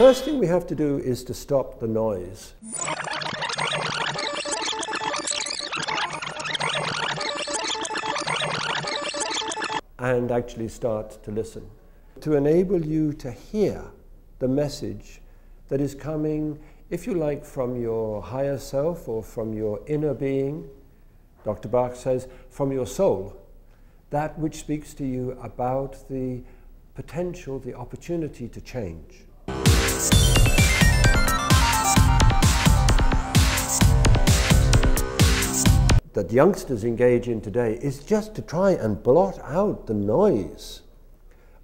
first thing we have to do is to stop the noise. And actually start to listen. To enable you to hear the message that is coming, if you like, from your higher self or from your inner being. Dr. Bach says, from your soul, that which speaks to you about the potential, the opportunity to change. That youngsters engage in today is just to try and blot out the noise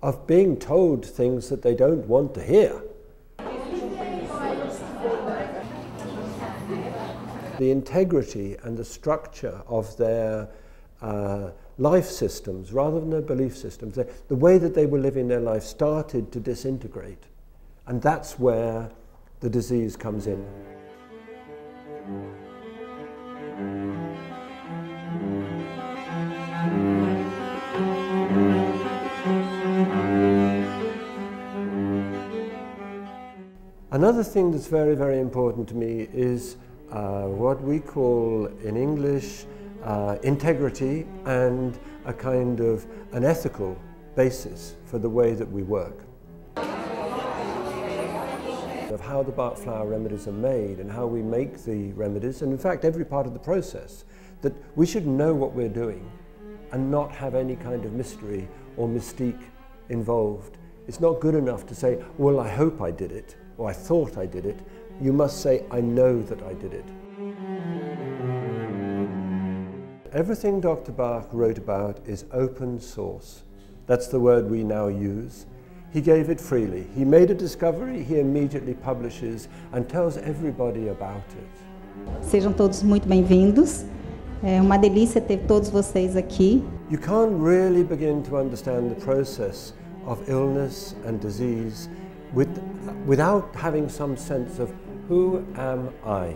of being told things that they don't want to hear. The integrity and the structure of their life systems, rather than their belief systems, the way that they were living their life started to disintegrate. And that's where the disease comes in. Another thing that's very, very important to me is what we call in English integrity and a kind of an ethical basis for the way that we work. Of how the Bach flower remedies are made and how we make the remedies, and in fact every part of the process, that we should know what we're doing and not have any kind of mystery or mystique involved. It's not good enough to say, well, I hope I did it, or I thought I did it. You must say, I know that I did it. Everything Dr. Bach wrote about is open source. That's the word we now use. He gave it freely. He made a discovery, he immediately publishes and tells everybody about it. Sejam todos muito bem-vindos. É uma delícia ter todos vocês aqui. You can't really begin to understand the process of illness and disease without having some sense of who am I?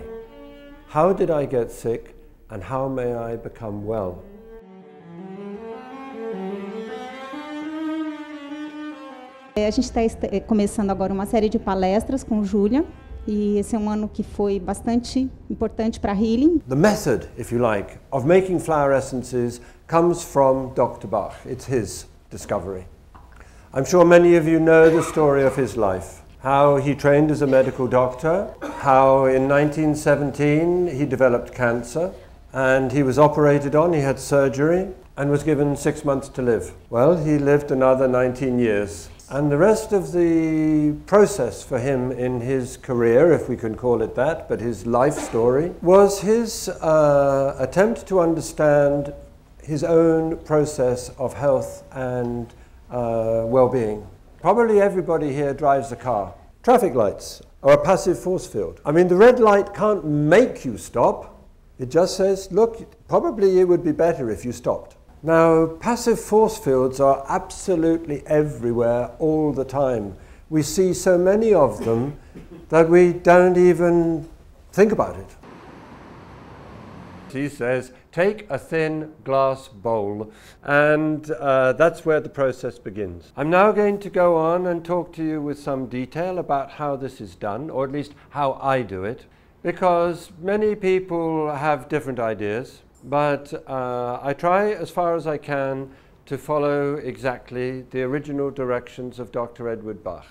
How did I get sick and how may I become well? A gente está começando agora uma série de palestras com o Julian, e esse é um ano que foi bastante importante para healing. The method, if you like, of making flower essences comes from Dr. Bach. It's his discovery. I'm sure many of you know the story of his life. How he trained as a medical doctor, how in 1917 he developed cancer, and he was operated on, he had surgery, and was given 6 months to live. Well, he lived another 19 years. And the rest of the process for him in his career, if we can call it that, but his life story, was his attempt to understand his own process of health and well-being. Probably everybody here drives a car. Traffic lights are a passive force field. I mean, the red light can't make you stop. It just says, look, probably it would be better if you stopped. Now, passive force fields are absolutely everywhere all the time. We see so many of them that we don't even think about it. He says, take a thin glass bowl, and that's where the process begins. I'm now going to go on and talk to you with some detail about how this is done, or at least how I do it, because many people have different ideas. But I try as far as I can to follow exactly the original directions of Dr. Edward Bach.